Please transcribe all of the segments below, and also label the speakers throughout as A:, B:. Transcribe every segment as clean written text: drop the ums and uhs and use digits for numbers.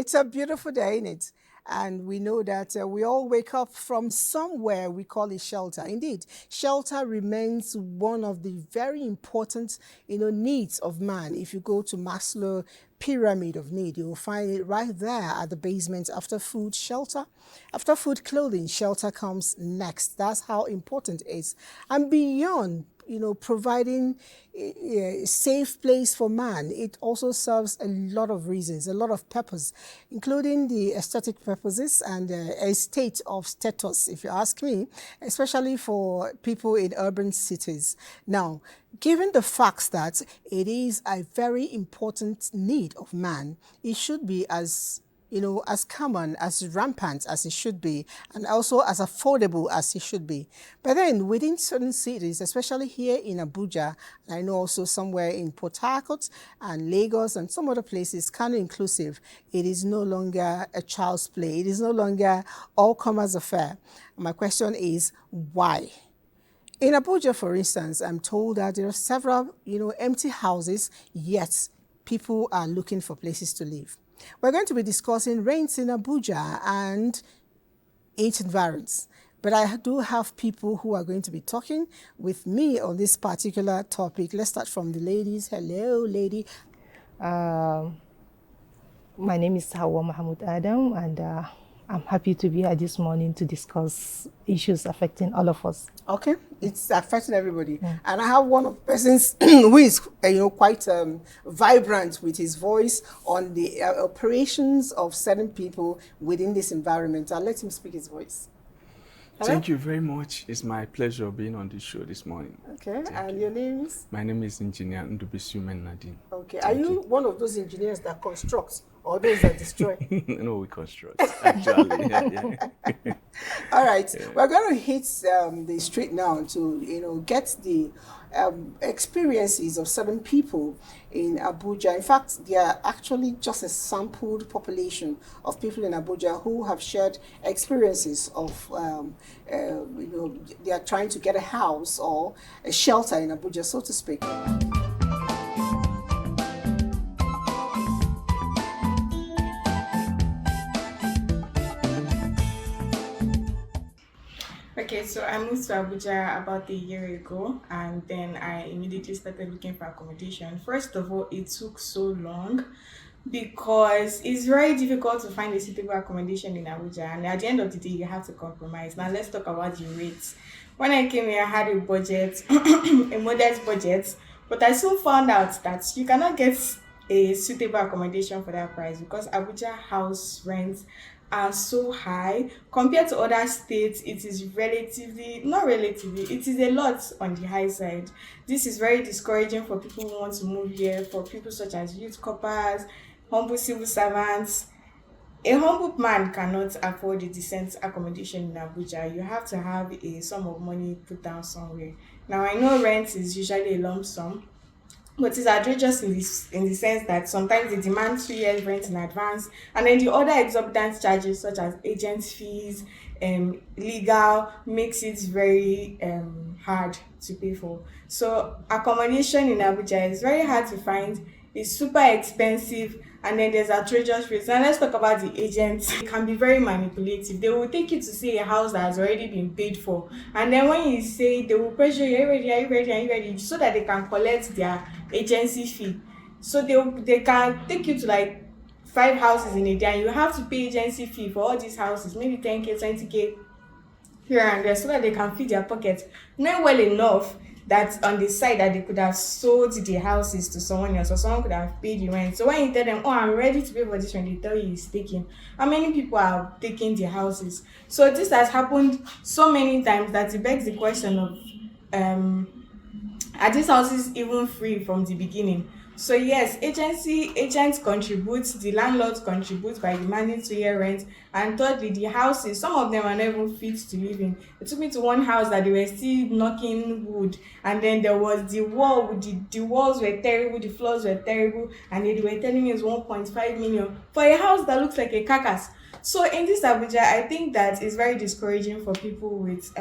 A: It's a beautiful day, isn't it? And we know that we all wake up from somewhere we call it shelter. Indeed, shelter remains one of the very important, needs of man. If you go to Maslow pyramid of need, you will find it right there at the basement. After food, shelter. After food, clothing, shelter comes next. That's how important it is. And beyond providing a safe place for man, it also serves a lot of reasons, a lot of purpose, including the aesthetic purposes and a state of status, if you ask me, especially for people in urban cities. Now, given the facts that it is a very important need of man, it should be as common, as rampant as it should be, and also as affordable as it should be. But then within certain cities, especially here in Abuja, and I know also somewhere in Port Harcourt and Lagos and some other places, Kano inclusive, it is no longer a child's play. It is no longer all comers affair. My question is, why? In Abuja, for instance, I'm told that there are several, empty houses, yet people are looking for places to live. We're going to be discussing rents in Abuja and its environs. But I do have people who are going to be talking with me on this particular topic. Let's start from the ladies. Hello, lady.
B: My name is Hawa Mahmoud Adam, and I'm happy to be here this morning to discuss issues affecting all of us.
A: Okay, it's affecting everybody. And I have one of the persons who is, quite vibrant with his voice on the operations of certain people within this environment. I'll let him speak his voice. Hello?
C: Thank you very much. It's my pleasure being on the show this morning.
A: Okay, and your name is?
C: My name is Engineer Ndubisumen Nadine.
A: Okay, are you one of those engineers that constructs or those that destroy?
C: No, we construct, actually. Yeah.
A: All right, we're going to hit the street now to, get the experiences of certain people in Abuja. In fact, they are actually just a sampled population of people in Abuja who have shared experiences of, they are trying to get a house or a shelter in Abuja, so to speak.
D: Okay, so I moved to Abuja about a year ago, and then I immediately started looking for accommodation. First of all, it took so long because it's very difficult to find a suitable accommodation in Abuja, and at the end of the day, you have to compromise. Now, let's talk about the rates. When I came here, I had a budget, a modest budget, but I soon found out that you cannot get a suitable accommodation for that price because Abuja house rents are so high compared to other states. It is it is a lot on the high side. This is very discouraging for people who want to move here, for people such as youth corpers, humble civil servants. A humble man cannot afford a decent accommodation in Abuja. You have to have a sum of money put down somewhere. Now, I know rent is usually a lump sum, but it's outrageous in the sense that sometimes they demand 2 years rent in advance, and then the other exorbitant charges such as agent fees, legal, makes it very hard to pay for. So accommodation in Abuja is very hard to find. It's super expensive, and then there's outrageous rates. And let's talk about the agents. They can be very manipulative. They will take you to see a house that has already been paid for, and then when you say, they will pressure you, are you ready, so that they can collect their agency fee. So they can take you to like 5 houses in a day, and you have to pay agency fee for all these houses, maybe 10K, 20K here and there, so that they can feed their pockets. Knowing well enough that on the side that they could have sold the houses to someone else, or someone could have paid the rent. So when you tell them, oh, I'm ready to pay for this rent, they tell you it's taken. How many people are taking the houses? So this has happened so many times that it begs the question of, are these houses even free from the beginning? So yes, agents contribute, the landlords contribute by demanding 2-year rent, and thirdly, the houses, some of them are not even fit to live in. It took me to one house that they were still knocking wood, and then there was the wall, the walls were terrible, the floors were terrible, and they were telling me it's 1.5 million for a house that looks like a carcass. So in this Abuja, I think that is very discouraging for people with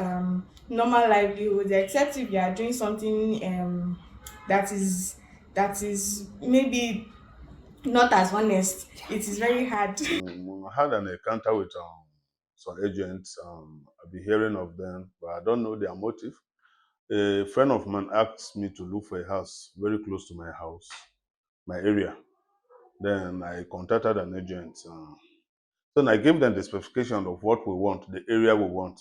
D: normal livelihoods, except if you are doing something that is maybe not as honest. It is very hard.
E: I had an encounter with some agents. I've been hearing of them, but I don't know their motive. A friend of mine asked me to look for a house very close to my house, my area. Then I contacted an agent. Then I gave them the specification of what we want, the area we want.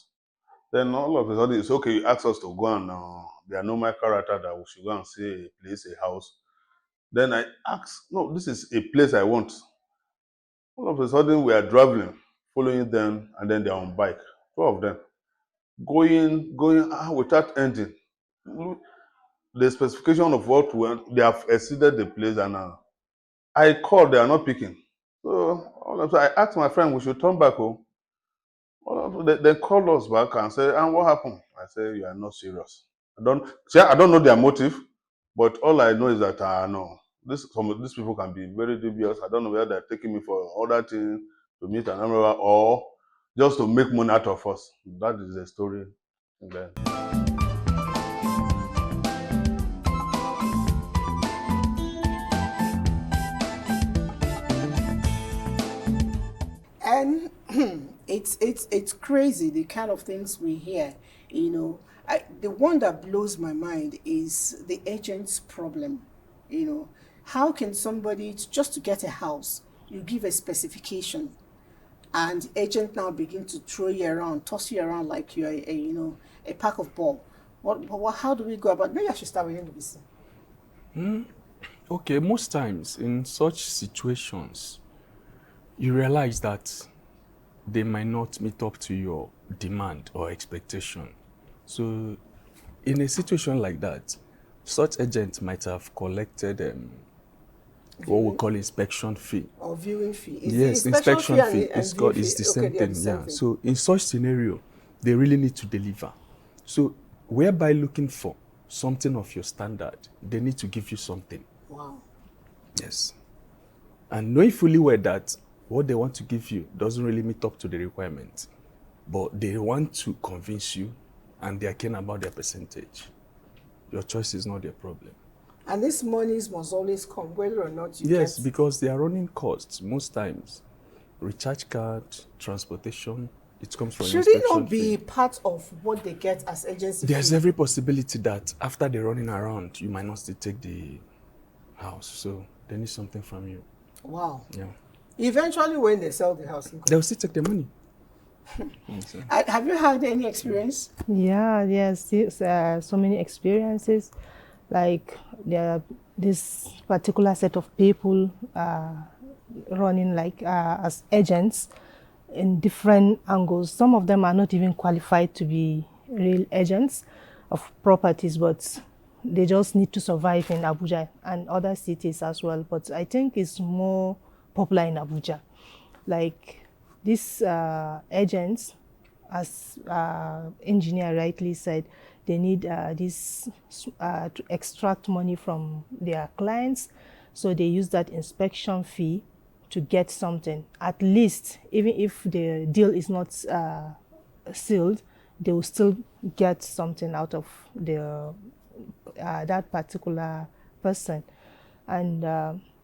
E: Then all of a sudden, it's okay. You ask us to go and they are normal character that we should go and see a place, a house. Then I asked, no, this is a place I want. All of a sudden, we are traveling, following them, and then they're on bike. Two of them going without ending. The specification of what we want, they have exceeded the place, and I called, they are not picking. So all of a sudden, I asked my friend, we should turn back home. They called us back and said, and what happened? I said, you are not serious. I don't know their motive, but all I know is that I know some of these people can be very dubious. I don't know whether they're taking me for other things to meet an umbrella or just to make money out of us. That is the story. And then,
A: And it's crazy the kind of things we hear. You know, the one that blows my mind is the agent's problem. You know, how can somebody just to get a house, you give a specification, and agent now begin to throw you around, toss you around like you're a pack of ball. What how do we go about? Maybe I should start with NBC.
C: Okay, most times in such situations, you realize that they might not meet up to your demand or expectation. So, in a situation like that, such agent might have collected what we call inspection fee.
A: Or viewing fee.
C: Yes, inspection fee. It's called. It's the same thing. Yeah. So in such scenario, they really need to deliver. So whereby looking for something of your standard, they need to give you something.
A: Wow.
C: Yes. And knowing fully well that what they want to give you doesn't really meet up to the requirement, but they want to convince you and they are keen about their percentage. Your choice is not their problem.
A: And these monies must always come, whether or not you
C: Yes,
A: get...
C: because they are running costs most times. Recharge card, transportation, it comes from
A: Should it
C: inspection
A: not be
C: fee.
A: part of what they get as agency
C: There's
A: fee?
C: every possibility that after they're running around, you might not still take the house. So they need something from you.
A: Wow.
C: Yeah.
A: Eventually, when they sell the house.
C: They'll still take the money.
A: Have you had any experience?
B: Yeah, yes, so many experiences. Like there are this particular set of people running like as agents in different angles. Some of them are not even qualified to be real agents of properties, but they just need to survive in Abuja and other cities as well. But I think it's more popular in Abuja. Like these agents, as engineer rightly said, they need this to extract money from their clients. So they use that inspection fee to get something. At least, even if the deal is not sealed, they will still get something out of the that particular person. And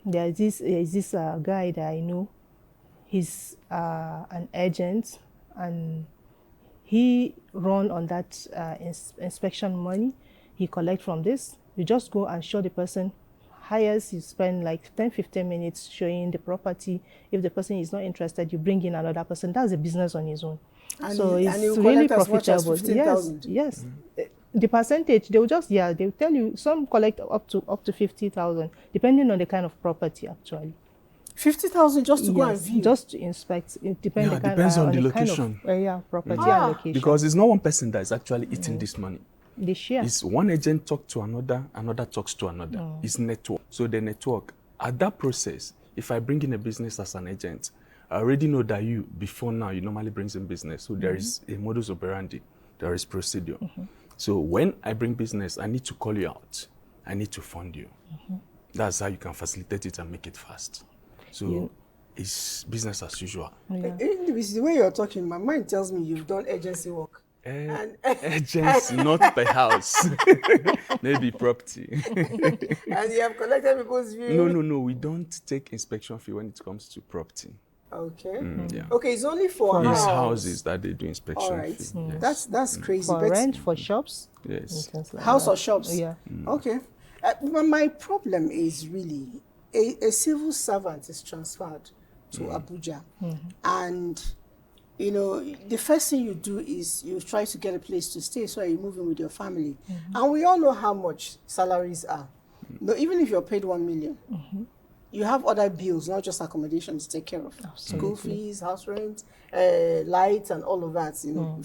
B: there is this guy that I know. He's an agent, and he run on that inspection money he collect from this. You just go and show the person. Highest, you spend like 10-15 minutes showing the property. If the person is not interested, you bring in another person. That's a business on his own.
A: And
B: So
A: he
B: it's
A: will
B: really
A: collect as much as
B: profitable.
A: 15,000.
B: Yes. The percentage, they will just, they'll tell you, some collect up to 50,000, depending on the kind of property actually.
A: 50,000 just to go and view?
B: Just to inspect. It depends,
C: depends on the
B: location.
C: location.
B: Property and location.
C: Because it's not one person that is actually eating this money.
B: They share.
C: It's one agent talk to another, another talks to another. It's network. So the network, at that process, if I bring in a business as an agent, I already know that you, before now, you normally bring in business. So there is a modus operandi, there is procedure. So when I bring business, I need to call you out. I need to fund you. That's how you can facilitate it and make it fast. So it's business as usual.
A: The way you're talking, my mind tells me you've done agency work.
C: Agents, not per house. Maybe property.
A: And you have collected people's view?
C: No. We don't take inspection fee when it comes to property.
A: Okay.
C: Yeah.
A: Okay, it's only for
C: It's
A: house.
C: houses that they do inspection
A: All right.
C: fee. Yes.
A: That's crazy.
B: For
A: but
B: rent, for shops.
C: Yes.
B: Things like
A: house
B: that.
A: or shops?
B: Yeah.
A: Okay. But my problem is really a civil servant is transferred to Abuja, and the first thing you do is you try to get a place to stay, so you move in with your family, and we all know how much salaries are. No, even if you're paid 1 million, you have other bills, not just accommodation, to take care of. School fees, house rent, light, and all of that.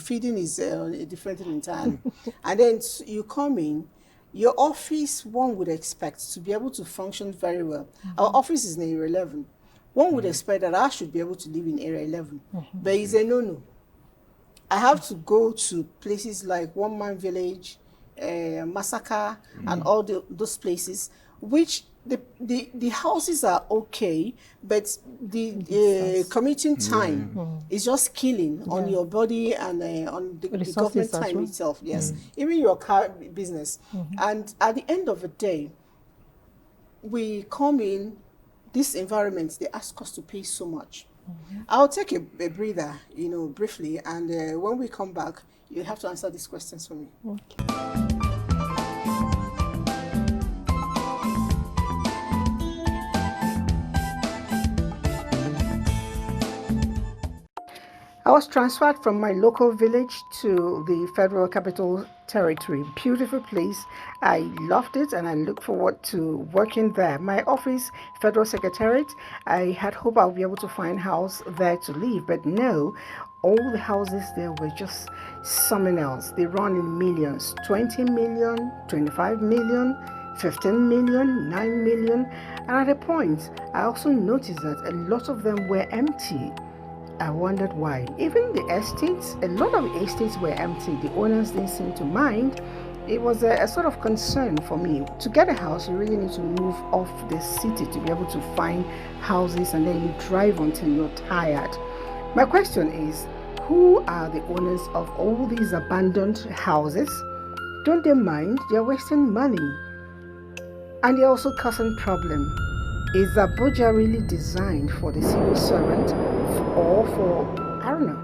A: Feeding is a different thing entirely. And then you come in. Your office, one would expect to be able to function very well. Our office is in Area 11. One would expect that I should be able to live in Area 11. But it's a no-no. I have to go to places like One Man Village, Massacre, and all those places, which the houses are okay, but the commuting time is just killing on your body and on the government time itself. Yes, even your car business. And at the end of the day, we come in this environment. They ask us to pay so much. I'll take a breather, briefly, and when we come back, you have to answer these questions for me.
B: Okay.
A: I was transferred from my local village to the Federal Capital Territory. Beautiful place. I loved it and I look forward to working there. My office, Federal Secretariat, I had hoped I'll be able to find a house there to live, but no, all the houses there were just something else. They run in millions, 20 million, 25 million, 15 million, 9 million. And at a point, I also noticed that a lot of them were empty. I wondered why. Even the estates, a lot of estates were empty. The owners didn't seem to mind. It was a sort of concern for me. To get a house, you really need to move off the city to be able to find houses, and then you drive until you're tired. My question is, who are the owners of all these abandoned houses? Don't they mind? They're wasting money. And they're also causing problems. Is Abuja really designed for the civil servant or for, I don't know?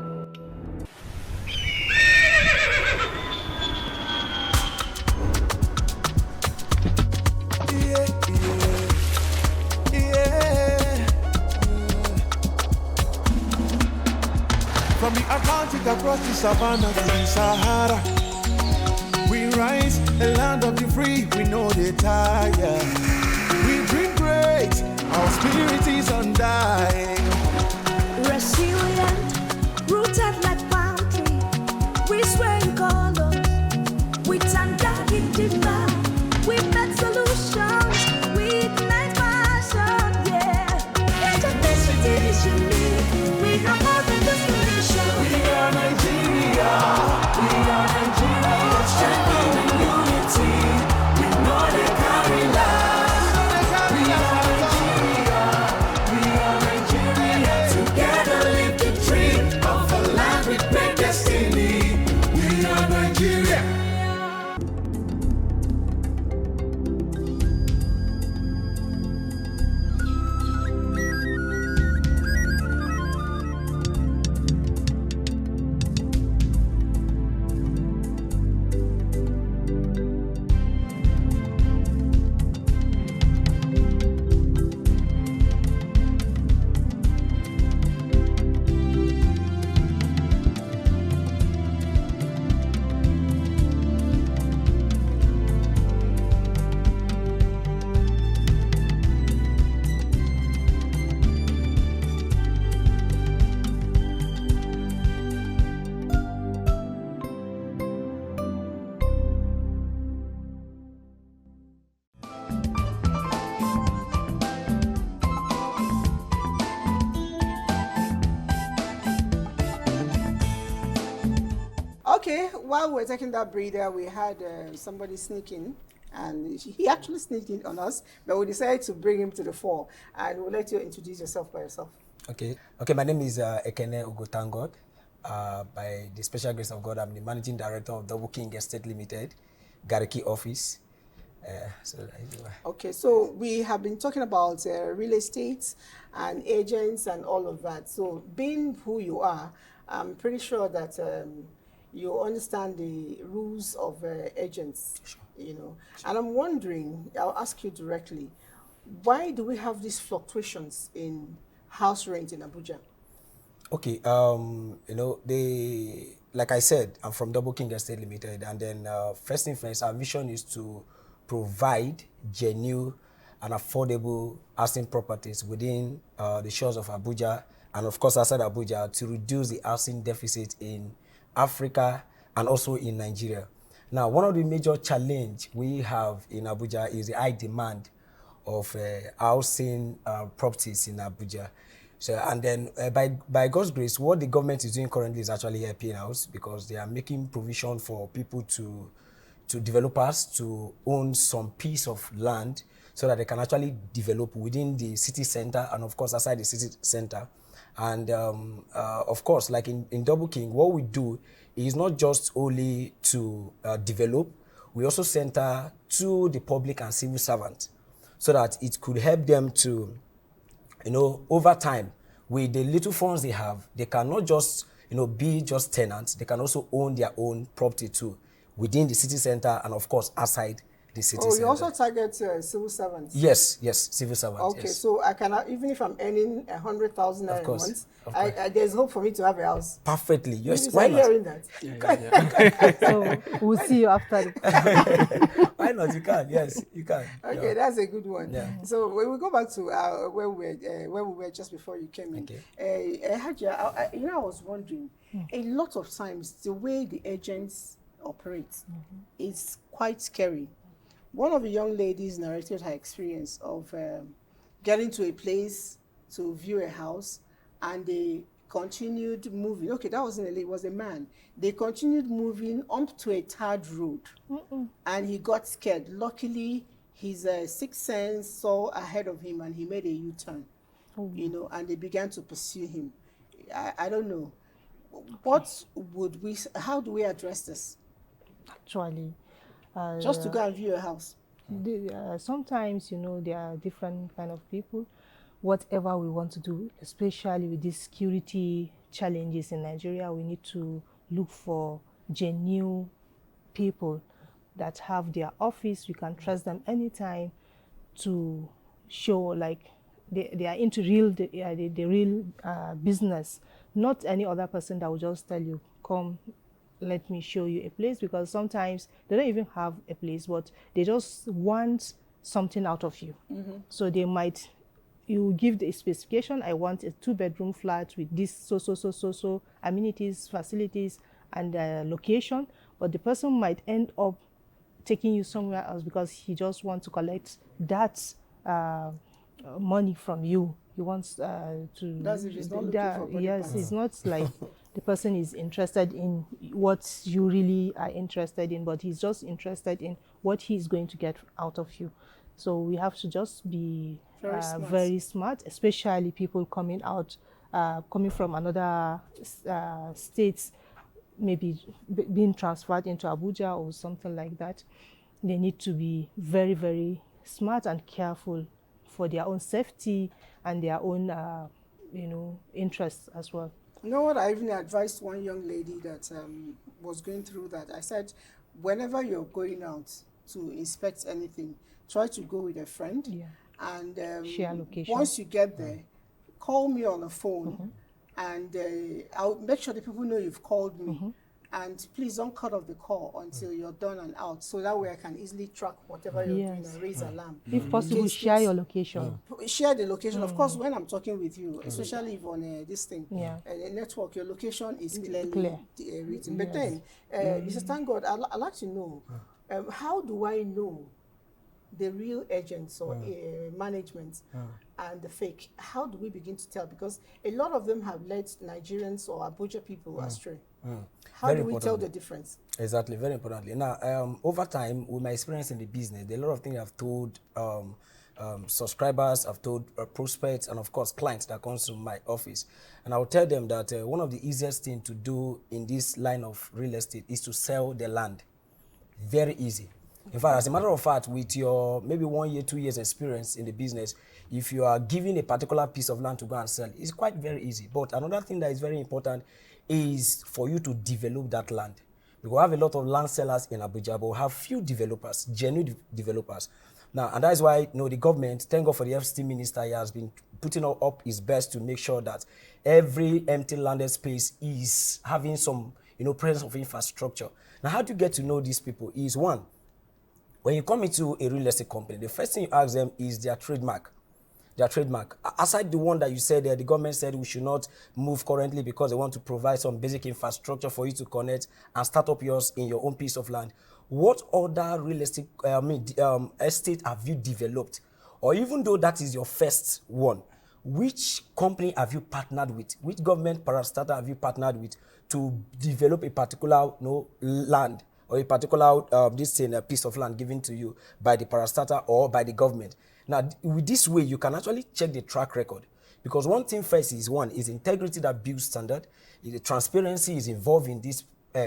F: From the Atlantic across the savannah to the Sahara, we rise, a land of the free, we know they tire. We dream great, our spirit is undying.
G: Resilient, rooted like palm tree. We swear in colors, with undying demand. We make solutions, we ignite passion, yeah. Ethnicity is unique, we are more than just a nation.
F: We are Nigeria, strengthened in unity. We know they carry life. We are Nigeria, together live the dream of a land with great destiny. We are Nigeria.
A: Okay, while we're taking that breather, we had somebody sneaking, and he actually sneaked in on us, but we decided to bring him to the fore, and we'll let you introduce yourself by yourself.
H: Okay, my name is Ekene Ugotangod. by the special grace of God, I'm the managing director of Double King Estate Limited, Gariki office.
A: Okay, so we have been talking about real estate and agents and all of that. So being who you are, I'm pretty sure that you understand the rules of agents, you know. And I'm wondering, I'll ask you directly, why do we have these fluctuations in house rent in Abuja?
H: Okay, you know, like I said, I'm from Double King Estate Limited, and then first thing first, our mission is to provide genuine and affordable housing properties within the shores of Abuja, and of course outside Abuja, to reduce the housing deficit in Africa and also in Nigeria. Now, one of the major challenge we have in Abuja is the high demand of housing properties in Abuja. So, and then by God's grace, what the government is doing currently is actually helping us, because they are making provision for people to developers to own some piece of land so that they can actually develop within the city center and of course outside the city center. And of course, like in Double King, what we do is not just only to develop, we also center to the public and civil servants so that it could help them to, you know, over time, with the little funds they have, they cannot just, you know, be just tenants. They can also own their own property too, within the city center and of course outside the city center.
A: You also target civil servants?
H: Yes, civil servants.
A: Okay,
H: yes.
A: so I can, even if I'm earning 100,000 naira a month, there's hope for me to have a house.
H: Perfectly, yes.
A: Why not? Hearing that?
B: So we'll see you after.
H: Why not? You can. Yes, you can.
A: Okay,
H: yeah.
A: That's a good one.
H: Yeah.
A: So when we go back to where we were just before you came in, Hajia, I was wondering, a lot of times the way the agents operate is quite scary. One of the young ladies narrated her experience of getting to a place to view a house, and they continued moving. Okay, that wasn't a lady, it was a man. They continued moving up to a tarred road, and he got scared. Luckily, his sixth sense saw ahead of him, and he made a U-turn. You know, and they began to pursue him. I don't know. How do we address this?
B: Actually,
A: just to go and view a house.
B: Sometimes, you know, there are different kind of people. Whatever we want to do, especially with these security challenges in Nigeria, we need to look for genuine people that have their office. We can trust them anytime to show like they are into the real business, not any other person that will just tell you, come, let me show you a place, because sometimes they don't even have a place, but they just want something out of you. So they might, you give the specification, I want a 2-bedroom flat with this so amenities, facilities, and location, but the person might end up taking you somewhere else because he just wants to collect that money from you. He wants to.
A: That's if he's not looking for body parts.
B: It's not like the person is interested in what you really are interested in, but he's just interested in what he's going to get out of you. So we have to just be very smart, especially people coming from another states, maybe being transferred into Abuja or something like that. They need to be very, very smart and careful for their own safety and their own, interests as well.
A: You know what? I even advised one young lady that was going through that. I said, whenever you're going out to inspect anything, try to go with a friend.
B: Yeah.
A: And
B: share location.
A: Once you get there, call me on the phone, and I'll make sure the people know you've called me. And please don't cut off the call until you're done and out, so that way I can easily track whatever you're doing and raise alarm.
B: If possible, share your location.
A: Share the location. Of course, when I'm talking with you, especially if on this thing, a network, your location is clearly written. But then, Mrs. Thank God, I'd like to know, how do I know the real agents or management and the fake? How do we begin to tell? Because a lot of them have led Nigerians or Abuja people astray. How do we tell the difference?
H: Exactly, very importantly. Now, over time, with my experience in the business, there are a lot of things I've told subscribers, I've told prospects, and of course clients that comes to my office. And I will tell them that one of the easiest things to do in this line of real estate is to sell the land. Very easy. In fact, as a matter of fact, with your maybe 1 year, 2 years experience in the business, if you are given a particular piece of land to go and sell, it's quite very easy. But another thing that is very important is for you to develop that land. We have a lot of land sellers in Abuja, but we have few developers, genuine developers. Now, and that's why the government, thank God for the FCT minister, he has been putting up his best to make sure that every empty landed space is having some presence of infrastructure. Now, how do you get to know these people? Is one, when you come into a real estate company, the first thing you ask them is their trademark. Their trademark. Aside the one that you said there, the government said we should not move currently because they want to provide some basic infrastructure for you to connect and start up yours in your own piece of land. What other real estate, estate have you developed? Or even though that is your first one, which company have you partnered with? Which government parastatal have you partnered with to develop a particular land or a particular piece of land given to you by the parastatal or by the government? Now, with this way, you can actually check the track record. Because one thing first is integrity that builds standard. The transparency is involved in this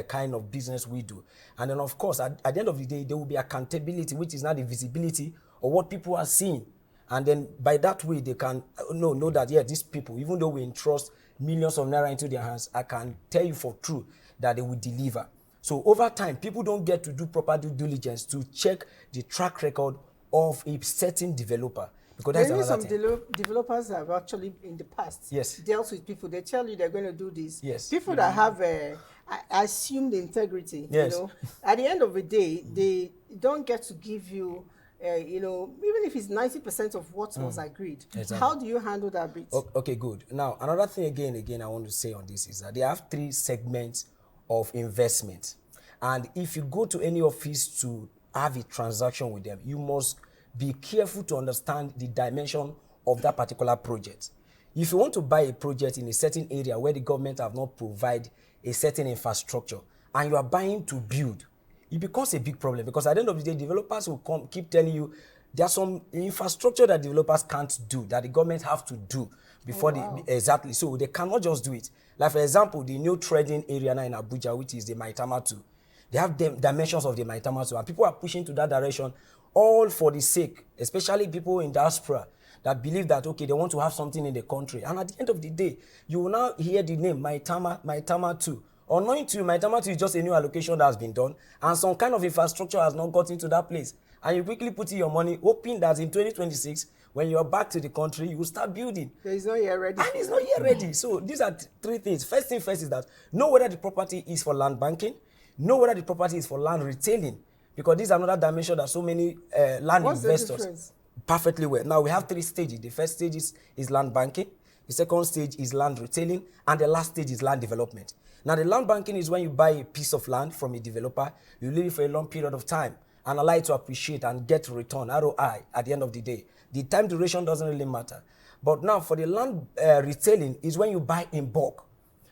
H: kind of business we do. And then, of course, at the end of the day, there will be accountability, which is not the visibility of what people are seeing. And then by that way, they can know that, yeah, these people, even though we entrust millions of naira into their hands, I can tell you for true that they will deliver. So over time, people don't get to do proper due diligence to check the track record of a certain developer. Because that's
A: There is some
H: thing.
A: developers that have actually in the past
H: Yes.
A: dealt with people. They tell you they're going to do this.
H: Yes.
A: People that have assumed integrity,
H: Yes.
A: at the end of the day, they don't get to give you, even if it's 90% of what was agreed.
H: Exactly.
A: How do you handle that bit?
H: Okay, good. Now, another thing again, I want to say on this is that they have 3 segments of investment. And if you go to any office to have a transaction with them, you must be careful to understand the dimension of that particular project. If you want to buy a project in a certain area where the government have not provided a certain infrastructure and you are buying to build, it becomes a big problem, because at the end of the day, developers will keep telling you there's some infrastructure that developers can't do, that the government have to do before exactly. So they cannot just do it. Like, for example, the new trading area now in Abuja, which is the Maitama 2. They have dimensions of the Maitama 2, and people are pushing to that direction, all for the sake, especially people in diaspora, that believe that, okay, they want to have something in the country. And at the end of the day, you will now hear the name Maitama 2. Unknowing to you, Maitama 2 is just a new allocation that has been done, and some kind of infrastructure has not got into that place. And you quickly put in your money, hoping that in 2026, when you're back to the country, you will start building.
A: It's not yet ready.
H: And it's not yet ready. So these are 3 things. First thing first is that know whether the property is for land banking, know whether the property is for land retailing, because this is another dimension that so many land
A: What's
H: investors
A: the difference?
H: perfectly well. Now we have 3 stages. The first stage is land banking, the second stage is land retailing, and the last stage is land development. Now the land banking is when you buy a piece of land from a developer, you leave it for a long period of time and allow it to appreciate and get return, ROI, at the end of the day. The time duration doesn't really matter. But now for the land retailing is when you buy in bulk.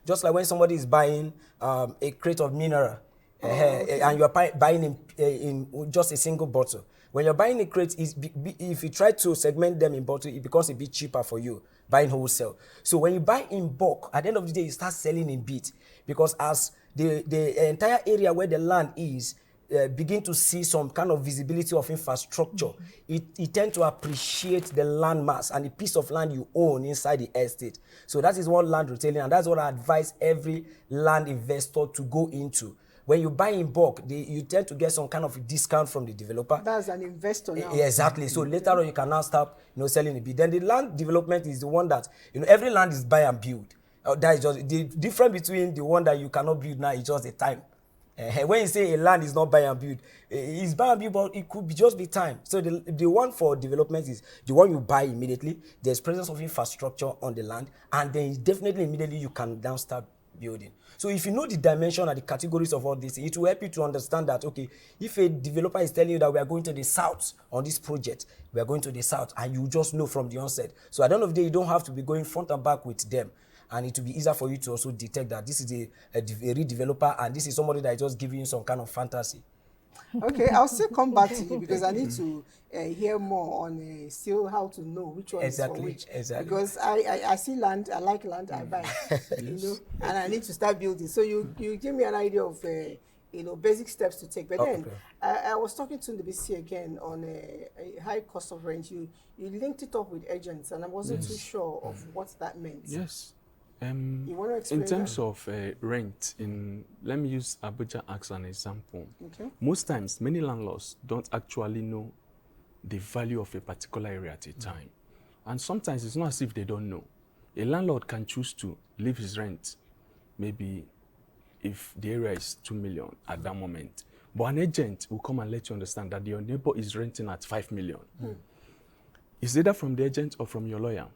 H: Just like when somebody is buying a crate of mineral, and you are buying in just a single bottle. When you're buying a crate, if you try to segment them in bottle, it becomes a bit cheaper for you, buying wholesale. So when you buy in bulk, at the end of the day, you start selling in bit, because as the entire area where the land is begin to see some kind of visibility of infrastructure, it tend to appreciate the land mass and the piece of land you own inside the estate. So that is what land retailing, and that's what I advise every land investor to go into. When you buy in bulk, you tend to get some kind of a discount from the developer.
A: That's an investor now.
H: Exactly. So later on, you can now start, selling a bit. Then the land development is the one that, every land is buy and build. That is just the difference between the one that you cannot build now is just the time. When you say a land is not buy and build, it's buy and build, but it could just be time. So the one for development is the one you buy immediately. There's presence of infrastructure on the land, and then definitely immediately you can now start building. So if you know the dimension and the categories of all this, it will help you to understand that, okay, if a developer is telling you that we are going to the south on this project, we are going to the south, and you just know from the onset. So at the end of the day, you don't have to be going front and back with them. And it will be easier for you to also detect that this is a real developer, and this is somebody that is just giving you some kind of fantasy.
A: Okay, I'll still come back to you because I need to hear more on still how to know which one is for which.
H: Exactly.
A: Because I see land, I like land, I buy, you know, and I need to start building. So you give me an idea of basic steps to take. But then I was talking to the BC again on a high cost of rent. You linked it up with agents, and I wasn't too sure of what that meant.
C: Yes.
A: You want to explain
C: In terms
A: that?
C: of rent, let me use Abuja as an example.
A: Okay.
C: Most times, many landlords don't actually know the value of a particular area at a time. And sometimes it's not as if they don't know. A landlord can choose to leave his rent, maybe if the area is 2 million at that moment. But an agent will come and let you understand that your neighbor is renting at 5 million. It's either from the agent or from your lawyer.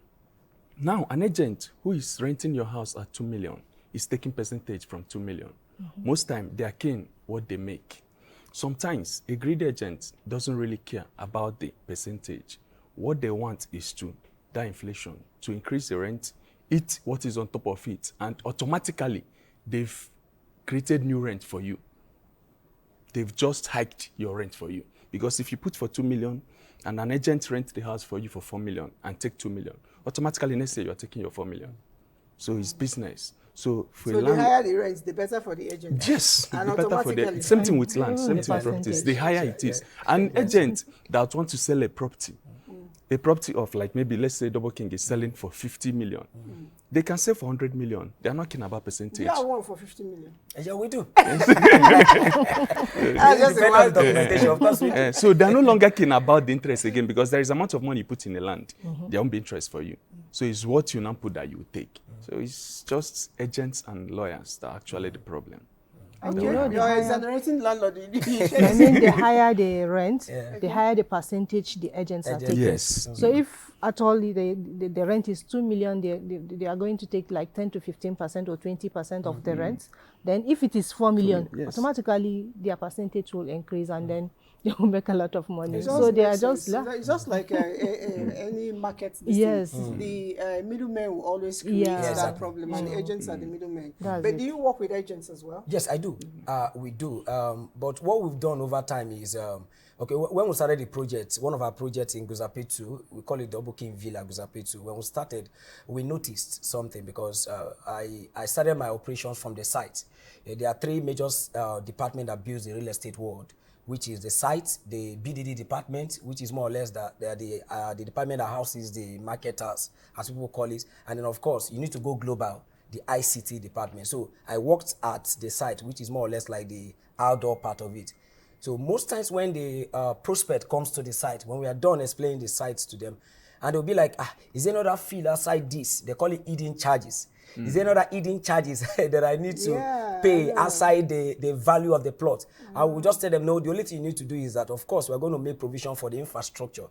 C: Now, an agent who is renting your house at 2 million is taking percentage from 2 million. Most time, they are keen what they make. Sometimes, a greedy agent doesn't really care about the percentage. What they want is that inflation, to increase the rent, eat what is on top of it, and automatically, they've created new rent for you. They've just hiked your rent for you. Because if you put for 2 million, and an agent rent the house for you for 4 million and take 2 million, automatically next year you're taking your 4 million. So it's business. So
A: the higher the rent, the better for the agent.
C: Yes,
A: and
C: the better for the same thing with land, same thing with properties. The higher it is. An agent that wants to sell a property of like maybe let's say Double King is selling for 50 million. They can sell for 100 million. They're not caring about percentage.
A: You have one for 50 million.
H: Yeah, we do.
A: Just
H: Depending on documentation, of course we do.
C: So they're no longer keen about the interest again because there is amount of money you put in the land. There won't be interest for you. So it's what you now put that you take. So it's just agents and lawyers that are actually the problem.
B: And
A: Okay. You're exonerating landlord.
B: I mean, the higher the rent, the higher the percentage the agents are taking.
C: Yes.
B: So if at all the rent is 2 million, they are going to take like 10 to 15% or 20% of the rent. Then if it is 4 million,
C: yes.
B: automatically their percentage will increase and then they will make a lot of money.
A: It
B: So they are
A: makes
B: just
A: sense. It's just like any market.
B: Yes.
A: The middlemen will always create that
H: exactly.
A: problem, and the agents are the middlemen.
B: That's
A: But
B: it.
A: do you work with agents as well?
H: Yes, I do. We do. But what we've done over time is, when we started the project, one of our projects in Guzapetu, we call it Double King Villa Guzapetu. When we started, we noticed something because I started my operations from the site. There are three major departments that build the real estate world, which is the site, the BDD department, which is more or less the department that houses the marketers, as people call it. And then, of course, you need to go global, the ICT department. So I worked at the site, which is more or less like the outdoor part of it. So most times when the prospect comes to the site, when we are done explaining the sites to them, and they'll be like, is there another fee outside this? They call it hidden charges. Is there another hidden charges that I need to pay outside the value of the plot? I will just tell them, no, the only thing you need to do is that, of course, we're going to make provision for the infrastructure.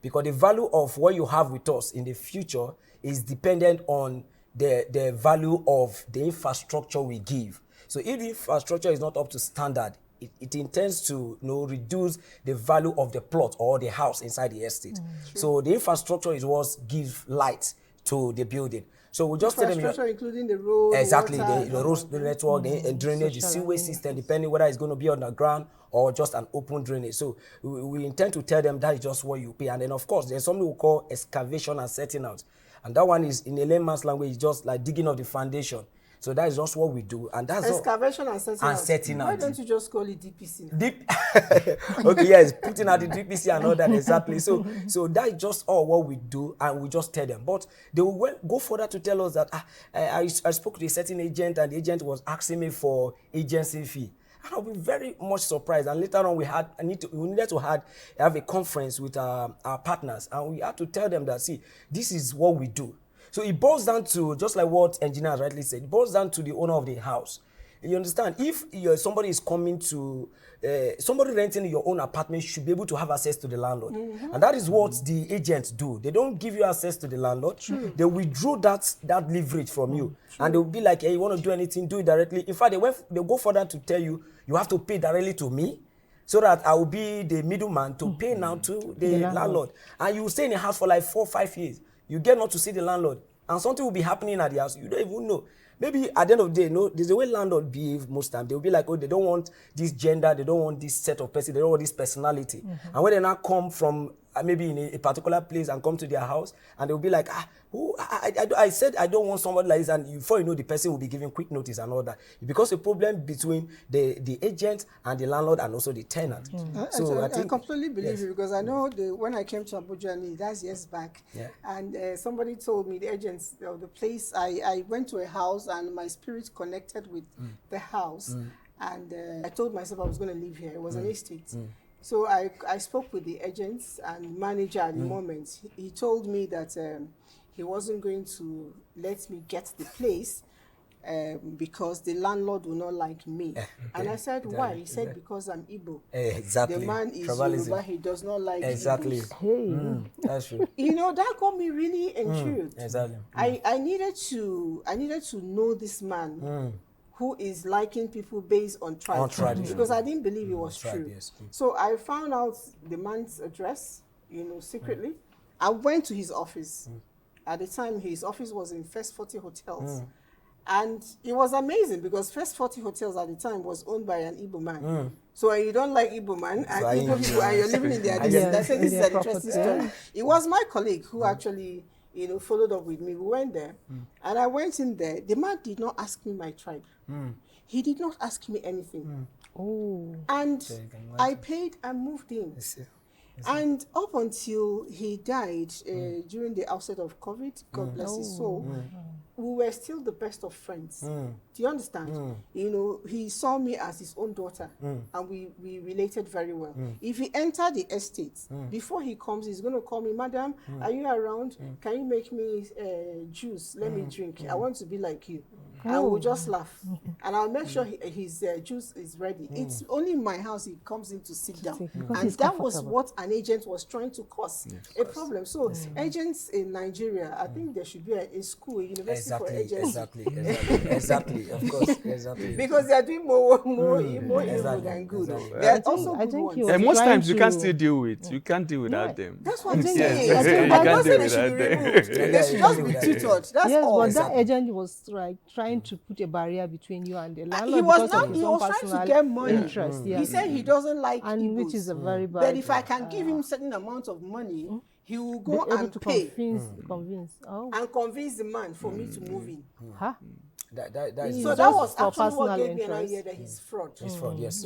H: Because the value of what you have with us in the future is dependent on the value of the infrastructure we give. So if the infrastructure is not up to standard, it intends to reduce the value of the plot or the house inside the estate. So the infrastructure is what gives light to the building. So we just tell them,
A: Infrastructure including the road,
H: exactly,
A: water,
H: the road, the network, the drainage, the sewage system, depending whether it's going to be underground or just an open drainage. So we intend to tell them that is just what you pay. And then, of course, there's something we call excavation and setting out. And that one is, in a layman's language, just like digging of the foundation. So that is just what we do. And that's
A: excavation and setting out. Why don't you just call it DPC now?
H: Deep. Okay, yes, putting out the DPC and all that, exactly. So that is just all what we do, and we just tell them. But they will go further to tell us that I spoke to a certain agent, and the agent was asking me for agency fee. And I'll be very much surprised. And later on, we needed to have a conference with our partners, and we had to tell them that, see, this is what we do. So it boils down to, just like what engineer rightly said, it boils down to the owner of the house. You understand? If somebody is coming to, somebody renting your own apartment should be able to have access to the landlord. And that is what the agents do. They don't give you access to the landlord. They withdraw that leverage from you. And they'll be like, hey, you want to do anything, do it directly. In fact, they go further to tell you, you have to pay directly to me, so that I will be the middleman to pay now to the landlord. And you will stay in the house for like 4 or 5 years. You get not to see the landlord. and something will be happening at the house. You don't even know. Maybe at the end of the day, there's a way landlord behave most time. They'll be like, oh, they don't want this gender, they don't want this set of person, they don't want this personality. And when they now come from maybe in a particular place and come to their house, and they'll be like, I said I don't want somebody like this, and before you know, the person will be giving quick notice and all that. It becomes a problem between the agent and the landlord and also the tenant. So I think,
A: completely believe you, because I know when I came to Abuja, that's years back, and somebody told me, the agents of the place, I went to a house and my spirit connected with the house, and I told myself I was going to live here. It was an estate. So I spoke with the agents and manager at the moment. He told me that he wasn't going to let me get the place because the landlord will not like me. And I said, why? He said, because I'm Igbo.
H: Exactly.
A: The man is
H: Tribalism.
A: Yoruba, he does not like
H: Exactly.
A: Igbos.
H: That's true.
A: That got me really intrigued.
H: Exactly.
A: I needed to know this man who is liking people based on tribe, because I didn't believe it was true.
H: Yes.
A: So I found out the man's address, secretly. I went to his office. At the time, his office was in First 40 Hotels. And it was amazing because First 40 Hotels at the time was owned by an Igbo man. So when you don't like Igbo man and Igbo people and you're living in their district, I said this is an interesting story. It was my colleague who actually followed up with me. We went there and I went in there. The man did not ask me my tribe. He did not ask me anything. And I paid and moved in. And up until he died during the outset of COVID, God bless his soul, we were still the best of friends. Do you understand? He saw me as his own daughter, and we related very well. If he entered the estate, before he comes, he's going to call me, Madam, are you around? Can you make me juice? Let me drink. I want to be like you. I will just laugh. And I'll make sure his juice is ready. It's only in my house he comes in to sit down. And that was what an agent was trying to cause a problem. So agents in Nigeria, I think there should be a school, a university for agents.
H: Exactly, of course, exactly.
A: Because they are doing more evil than good. They are also good ones.
C: And most times you can't still deal with. You can't deal without them.
A: That's what I'm saying.
C: You
A: I'm
C: can't
A: not
C: deal
A: saying they should be
C: without them.
A: removed. They should just be tutored. That's all.
B: But that agent was like trying to put a barrier between you and the landlord.
A: He was trying to get money.
B: Interest.
A: He said he doesn't like
B: and which is a very bad.
A: But if I can give him certain amount of money, he will go and pay
B: convince
A: and convince the man for me to move in.
H: So
A: that was actually what gave me an idea that he's fraud.
H: He's fraud, yes.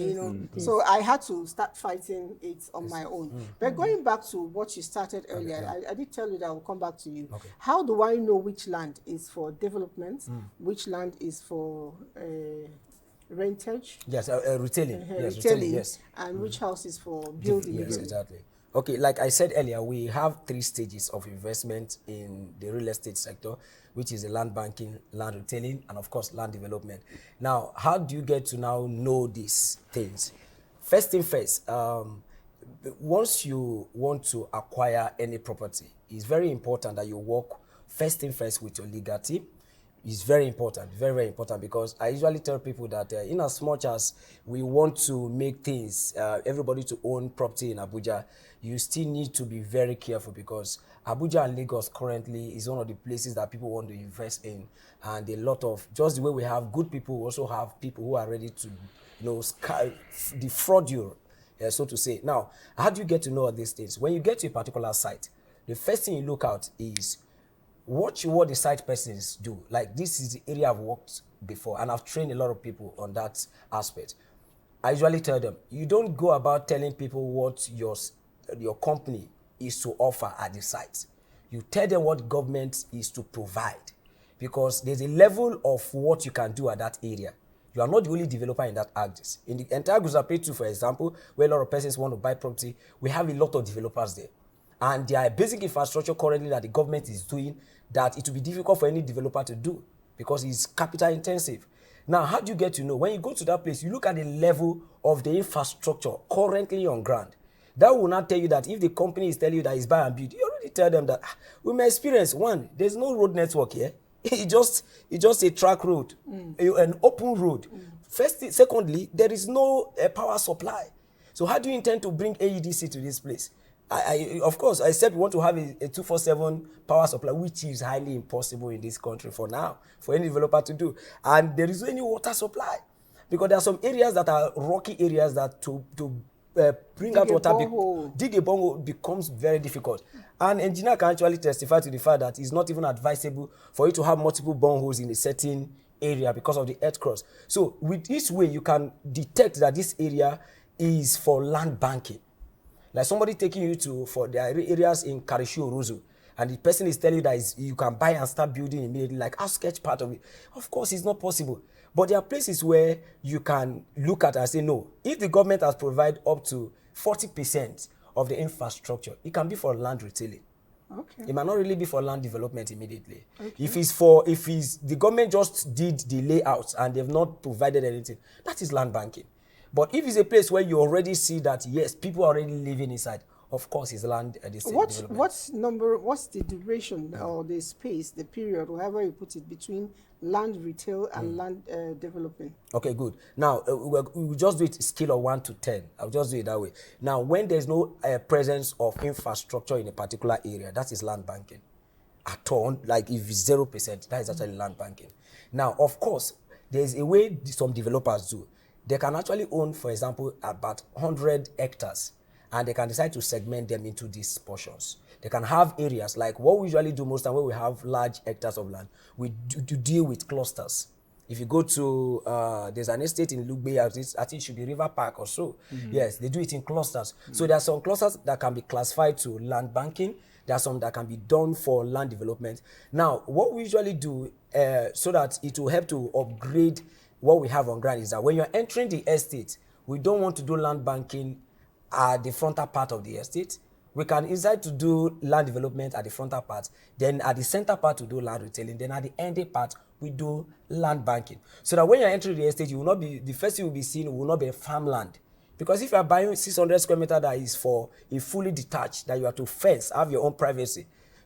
A: So I had to start fighting it on my own. But going back to what you started earlier, I did tell you that I will come back to you. How do I know which land is for development, which land is for rentage?
H: Yes, retailing.
A: Retailing,
H: yes.
A: And which house is for building?
H: Yes, exactly. Okay, like I said earlier, we have 3 stages of investment in the real estate sector, which is the land banking, land retailing, and of course, land development. Now, how do you get to now know these things? First thing first, once you want to acquire any property, it's very important that you work first thing first with your legal team. It's very important, very, very important, because I usually tell people that in as much as we want to make things, everybody to own property in Abuja, you still need to be very careful, because Abuja and Lagos currently is one of the places that people want to invest in. And a lot of, just the way we have good people, we also have people who are ready to, defraud you, so to say. Now, how do you get to know all these things? When you get to a particular site, the first thing you look at is what the site persons do. Like, this is the area I've worked before, and I've trained a lot of people on that aspect. I usually tell them, you don't go about telling people what your company is to offer at the site. You tell them what government is to provide, because there's a level of what you can do at that area. You are not the only developer in that axis. In the entire Guzapetu, for example, where a lot of persons want to buy property, we have a lot of developers there. And there are basic infrastructure currently that the government is doing that it will be difficult for any developer to do, because it's capital intensive. Now, how do you get to know? When you go to that place, you look at the level of the infrastructure currently on ground. That will not tell you that if the company is telling you that it's buy and build, you already tell them that with my experience, one, there's no road network here. It's just a track road, an open road. Secondly, there is no power supply. So how do you intend to bring AEDC to this place? Of course, except you want to have a 247 power supply, which is highly impossible in this country for now, for any developer to do. And there is any water supply, because there are some areas that are rocky areas that to bring
A: Dig
H: out
A: a
H: water,
A: borehole.
H: dig a borehole becomes very difficult. And engineer can actually testify to the fact that it's not even advisable for you to have multiple boreholes in a certain area because of the earth crust. So with this way, you can detect that this area is for land banking. Like somebody taking you to for their areas in Karishu Orozo, and the person is telling you that you can buy and start building immediately, like I'll sketch part of it. Of course, it's not possible. But there are places where you can look at and say, no, if the government has provided up to 40% of the infrastructure, it can be for land retailing.
A: Okay.
H: It might not really be for land development immediately.
A: Okay.
H: If it's the government just did the layouts and they've not provided anything, that is land banking. But if it's a place where you already see that yes, people are already living inside, of course, it's land development.
A: What's the duration or the space, the period, however you put it, between land retail and land development?
H: Okay, good. Now, we'll just do it scale of 1 to 10. I'll just do it that way. Now, when there's no presence of infrastructure in a particular area, that is land banking. At all, like if it's 0%, that is actually land banking. Now, of course, there's a way some developers do. They can actually own, for example, about 100 hectares, and they can decide to segment them into these portions. They can have areas like what we usually do most time when we have large hectares of land, we do deal with clusters. If you go to, there's an estate in Lugbe, I think it should be River Park or so. Yes, they do it in clusters. So there are some clusters that can be classified to land banking. There are some that can be done for land development. Now, what we usually do so that it will help to upgrade what we have on ground is that when you're entering the estate, we don't want to do land banking at the frontal part of the estate. We can decide to do land development at the frontal part, then at the center part we do land retailing, then at the ending part we do land banking. So that when you're entering the estate, you will not be, the first thing you will be seeing will not be a farmland. Because if you are buying 600 square meter that is for a fully detached, that you have to fence, have your own privacy,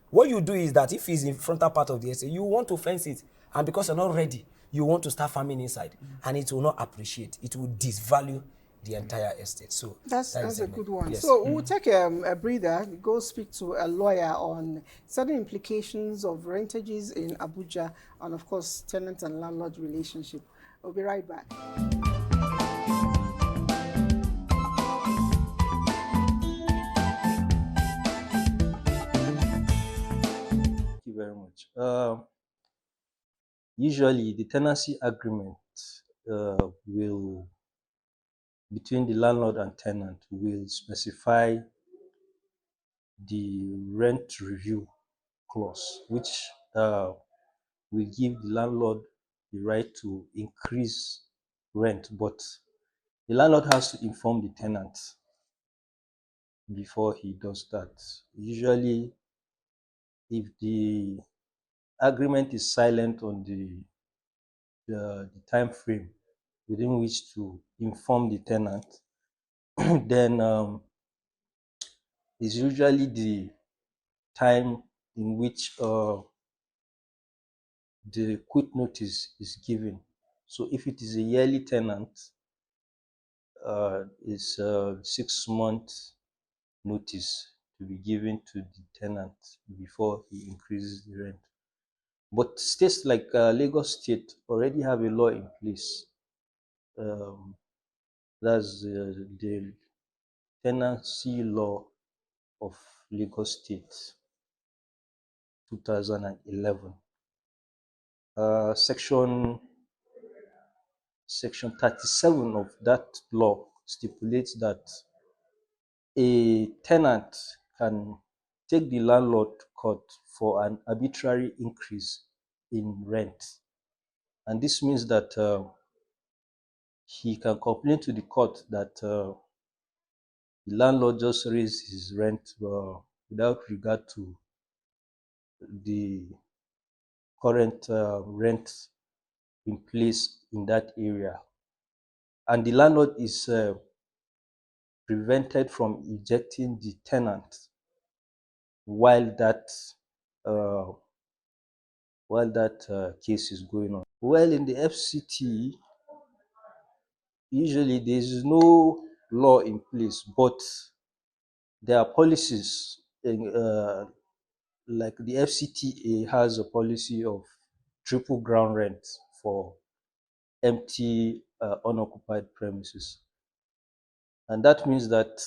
H: what you do is that if it's in frontal part of the estate, you want to fence it, and because you're not ready, you want to start farming inside, and it will not appreciate, it will disvalue the entire estate. So
A: That's a good one.
H: Yes.
A: So we'll take a breather, go speak to a lawyer on certain implications of rentages in Abuja, and of course, tenant and landlord relationship. We'll be right back.
I: Thank you very much. Usually, the tenancy agreement will between the landlord and tenant will specify the rent review clause, which will give the landlord the right to increase rent, but the landlord has to inform the tenant before he does that. Usually, if the agreement is silent on the time frame within which to inform the tenant, then it's usually the time in which the quit notice is given. So if it is a yearly tenant, it's 6 month notice to be given to the tenant before he increases the rent. But states like Lagos State already have a law in place. That's the tenancy law of Lagos State, 2011. Section 37 of that law stipulates that a tenant can take the landlord to court for an arbitrary increase in rent. And this means that he can complain to the court that the landlord just raised his rent without regard to the current rent in place in that area. And the landlord is prevented from ejecting the tenant while that case is going on. Well, in the FCT, usually there is no law in place, but there are policies like the FCTA has a policy of triple ground rent for empty unoccupied premises. And that means that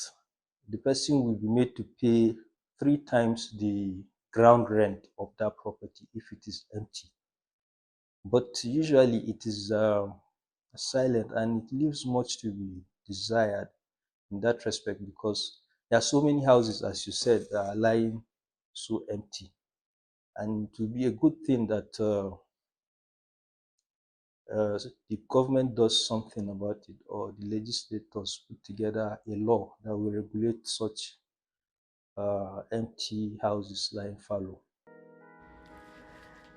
I: the person will be made to pay 3 times the ground rent of that property if it is empty. But usually it is silent, and it leaves much to be desired in that respect, because there are so many houses, as you said, that are lying so empty. And it will be a good thing that the government does something about it, or the legislators put together a law that will regulate such empty houses lying fallow.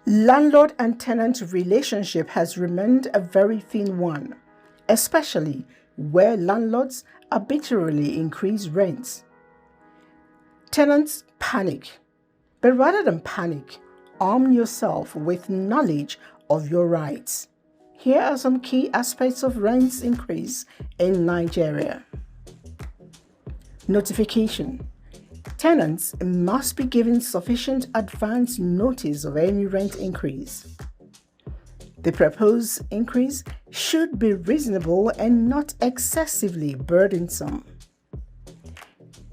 A: Landlord and tenant relationship has remained a very thin one, especially where landlords arbitrarily increase rents. Tenants panic, but rather than panic, arm yourself with knowledge of your rights. Here are some key aspects of rents increase in Nigeria. Notification. Tenants must be given sufficient advance notice of any rent increase. The proposed increase should be reasonable and not excessively burdensome.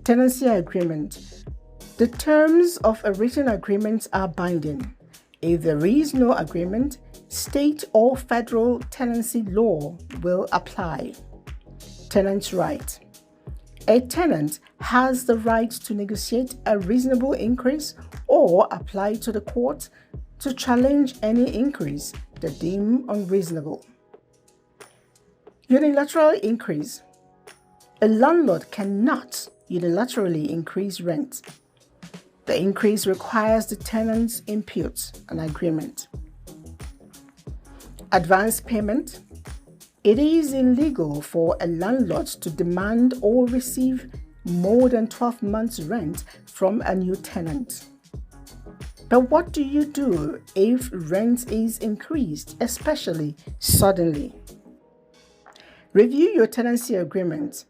A: Tenancy agreement. The terms of a written agreement are binding. If there is no agreement, state or federal tenancy law will apply. Tenant's right. A tenant has the right to negotiate a reasonable increase or apply to the court to challenge any increase they deem unreasonable. Unilateral increase. A landlord cannot unilaterally increase rent. The increase requires the tenants impute an agreement. Advance payment. It is illegal for a landlord to demand or receive more than 12 months' rent from a new tenant. But what do you do if rent is increased, especially suddenly? Review your tenancy agreement.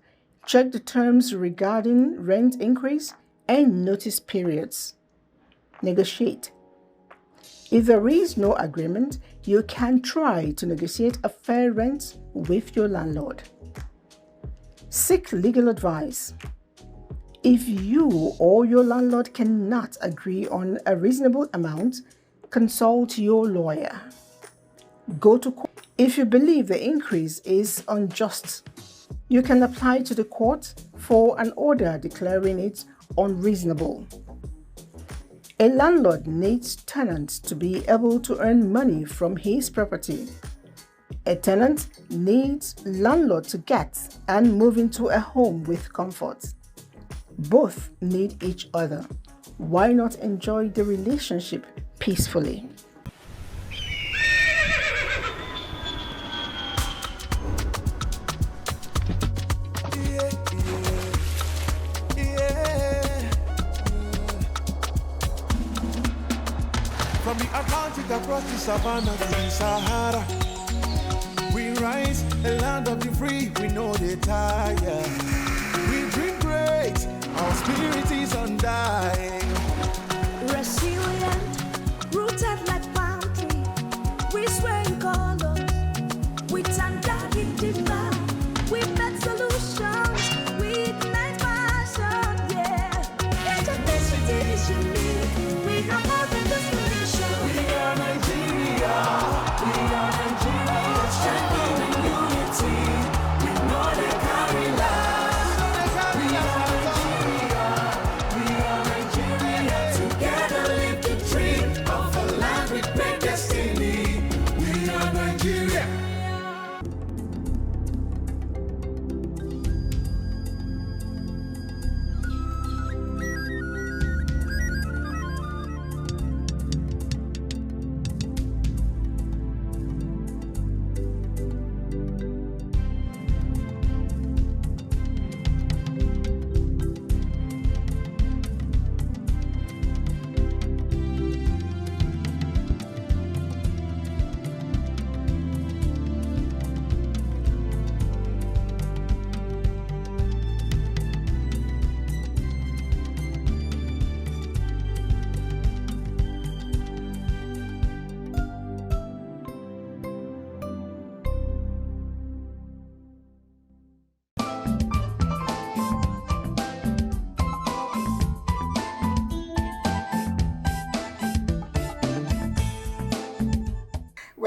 A: Check the terms regarding rent increase and notice periods. Negotiate. If there is no agreement, you can try to negotiate a fair rent with your landlord. Seek legal advice. If you or your landlord cannot agree on a reasonable amount, consult your lawyer. Go to court. If you believe the increase is unjust, you can apply to the court for an order declaring it unreasonable. A landlord needs tenants to be able to earn money from his property. A tenant needs landlord to get and move into a home with comfort. Both need each other. Why not enjoy the relationship peacefully?
F: From the Atlantic across the savannah to the Sahara, we rise, a land of the free, we know they tire. We dream great, our spirit is undying.
G: Resilient, rooted like palm tree. We swear in colors, we stand out in demand. We make solutions, we ignite passion, yeah. Ethnicity is unique, we are more than just a nation.
F: We are Nigeria, we are Nigeria, strengthening unity. We know they carry lives. We are Nigeria, together live the dream of a land with great destiny. We are Nigeria.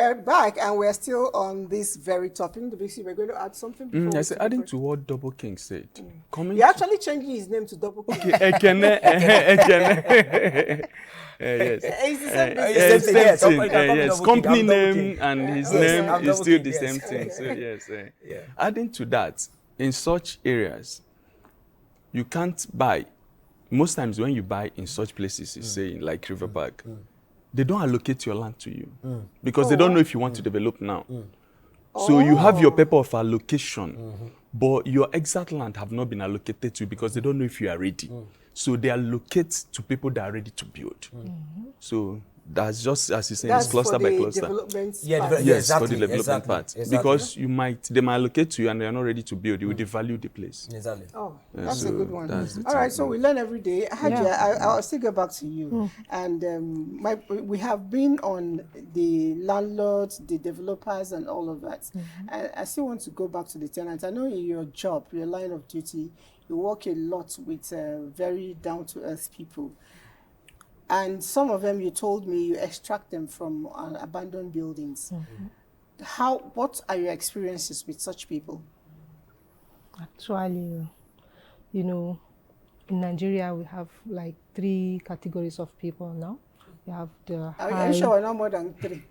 A: we're back and we're still on this very topic. We're going to add something before we
C: I said,
A: take a
C: adding
A: break.
C: to what Double King said. Coming
A: You're actually changing his name to Double King.
C: Ekene, Ekene. Yes.
A: It's the same
H: It's
A: business.
H: the same thing.
C: Same
H: Yeah,
C: thing.
H: somebody
C: Yes.
H: double
C: Company
H: king, I'm double
C: name
H: king.
C: and his
H: Yes,
C: name
H: I'm
C: is
H: double
C: still
H: king,
C: the
H: yes.
C: same thing. So yes.
H: Yeah.
C: Adding to that, in such areas, you can't buy. Most times when you buy in such places, you say like River Park, they don't allocate your land to you because they don't know if you want to develop now. So you have your paper of allocation, but your exact land have not been allocated to you because they don't know if you are ready. So they allocate to people that are ready to build. So that's just as you say, it's cluster by cluster.
H: Yeah,
A: part.
C: Yes,
H: exactly,
C: for the development
H: exactly,
C: part.
H: exactly.
C: Because they might allocate to you and they are not ready to build, you will devalue the place.
H: Exactly.
A: Oh,
C: Yeah,
A: that's a
C: so
A: good one.
C: that's the
A: All right,
C: thing.
A: so we learn every day. Hajia, I'll still go back to you. And we have been on the landlords, the developers, and all of that. I still want to go back to the tenants. I know in your job, your line of duty, you work a lot with very down-to-earth people. And some of them, you told me, you extract them from abandoned buildings. What are your experiences with such people?
B: Actually, you know, in Nigeria, we have like 3 categories of people now. We have the
A: Are you sure we're not more than 3?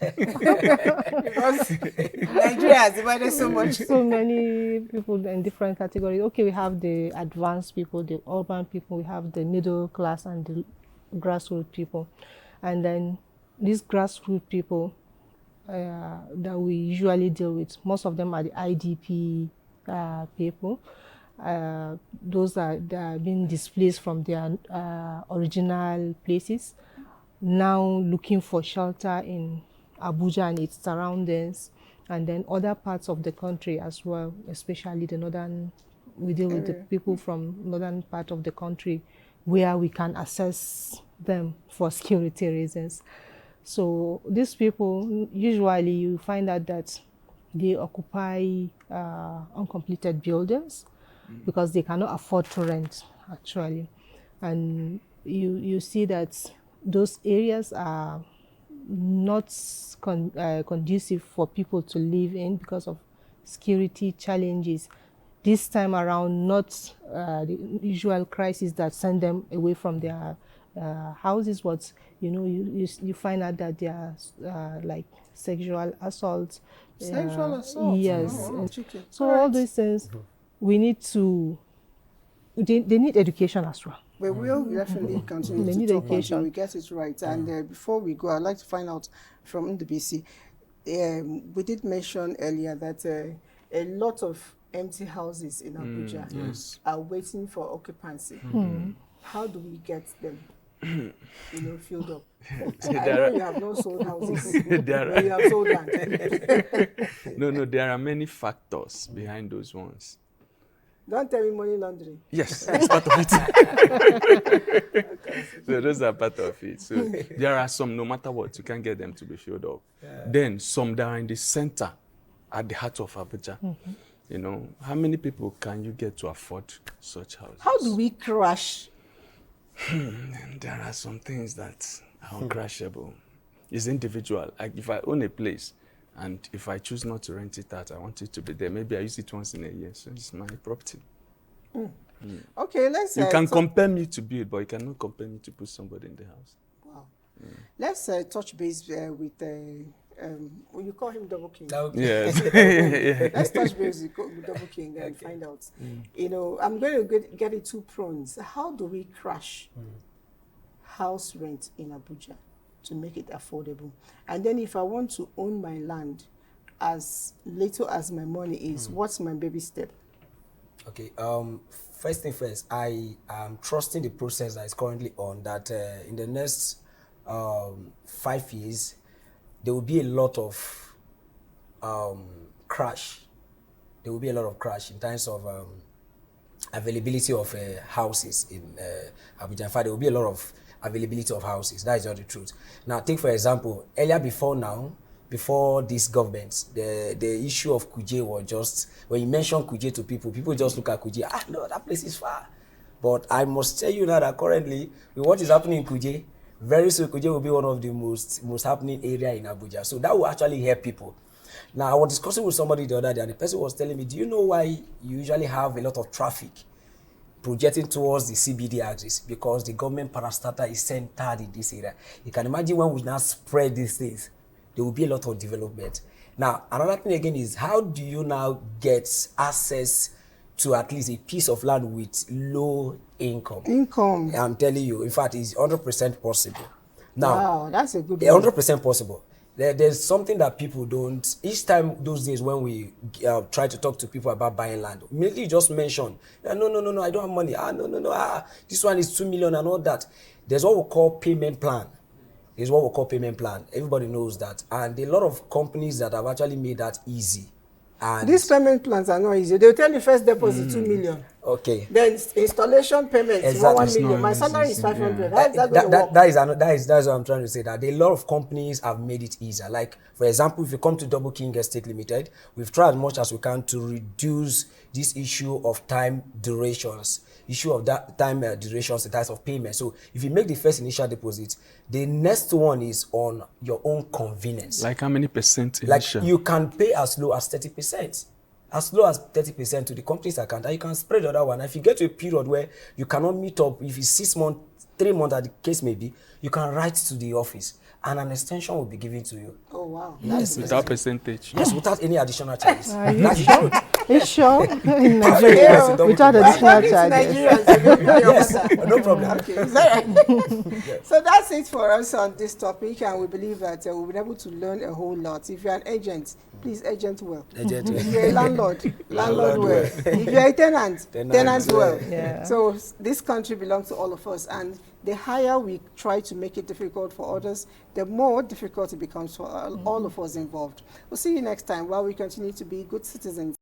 A: Because Nigeria has divided so much.
B: so many people in different categories. Okay, we have the advanced people, the urban people, we have the middle class and the grassroots people. And then these grassroots people that we usually deal with, most of them are the IDP people. Those that are being displaced from their original places, now looking for shelter in Abuja and its surroundings, and then other parts of the country as well, especially the northern. We deal with the people from northern part of the country where we can access them for security reasons. So these people, usually you find out that they occupy uncompleted buildings because they cannot afford to rent, actually. And you see that those areas are not conducive for people to live in because of security challenges. This time around, not the usual crisis that send them away from their houses, but you find out that they are like sexual assault.
A: Sexual assault?
B: Yes.
A: Oh,
B: so all these things, we need to. They need education as well.
A: We will definitely continue
B: They
A: to
B: need
A: talk
B: education.
A: until we get it right. And before we go, I'd like to find out from the BC. We did mention earlier that a lot of empty houses in Abuja are waiting for occupancy. How do we get them, filled up? I know you have not sold houses, but you have sold land.
C: No, there are many factors behind those ones.
A: Don't tell me money laundering.
C: Yes, it's part of it. So those are part of it. So there are some, no matter what, you can't get them to be filled up. Then some that are in the center, at the heart of Abuja. How many people can you get to afford such houses?
A: How do we crash?
C: There are some things that are uncrashable. It's individual. Like if I own a place, and if I choose not to rent it out, I want it to be there. Maybe I use it once in a year, so it's my property.
A: Okay, let's.
C: You can compare me to build, but you cannot compare me to put somebody in the house.
A: Wow. Let's touch base with. You call him Double King.
C: Yes.
A: Let's touch base with Double King and find out. I'm going to get it 2 prongs. How do we crash house rent in Abuja to make it affordable? And then if I want to own my land, as little as my money is, what's my baby step?
H: Okay. First thing first, I am trusting the process that is currently on. That in the next 5 years, there will be a lot of crash. There will be a lot of crash in terms of availability of houses in Abuja. In fact, there will be a lot of availability of houses. That is not the truth. Now, take for example, earlier before this government, the issue of Kuje was just, when you mention Kuje to people just look at Kuje, no, that place is far. But I must tell you now that currently, with what is happening in Kuje, Very soon, Kuje will be one of the most happening area in Abuja. So that will actually help people. Now, I was discussing with somebody the other day, and the person was telling me, do you know why you usually have a lot of traffic projecting towards the CBD axis? Because the government parastatal is centered in this area. You can imagine when we now spread these things, there will be a lot of development. Now, another thing again is, how do you now get access to at least a piece of land with low income? I'm telling you, in fact, it's 100% possible. Now,
A: wow, that's a good one.
H: 100% possible. There's something that people don't. Each time those days when we try to talk to people about buying land, immediately you just mention, no, I don't have money. No, this one is 2 million and all that. There's what we call payment plan. Everybody knows that, and a lot of companies that have actually made that easy. And
A: these payment plans are not easy. They'll tell you first deposit 2 million.
H: Okay.
A: Then installation payments,
H: Exactly.
A: 1 million. My salary is 500.
H: Yeah.
A: How is that going to work?
H: That's what I'm trying to say. That a lot of companies have made it easier. Like, for example, if you come to Double King Estate Limited, we've tried as much as we can to reduce this issue of time durations. The types of payment. So if you make the first initial deposit, the next one is on your own convenience.
C: Like how many percent
H: Like
C: initial?
H: you can pay as low as 30%. As low as 30% to the company's account, and you can spread the other one. If you get to a period where you cannot meet up, if it's 6 months, 3 months, as the case may be, you can write to the office, and an extension will be given to you.
A: Oh wow!
H: Yes,
C: Without percentage?
H: Yes, without any additional charges.
B: You sure? In Nigeria, without additional charges.
H: Yes, no problem.
A: Okay, is that right? So that's it for us on this topic, and we believe that we'll be able to learn a whole lot. If you're an agent, please agent well. If you're a landlord, landlord well. If you're a tenant, tenant well.
B: Yeah.
A: So this country belongs to all of us, and the higher we try to make it difficult for others, the more difficult it becomes for all of us involved. We'll see you next time while we continue to be good citizens.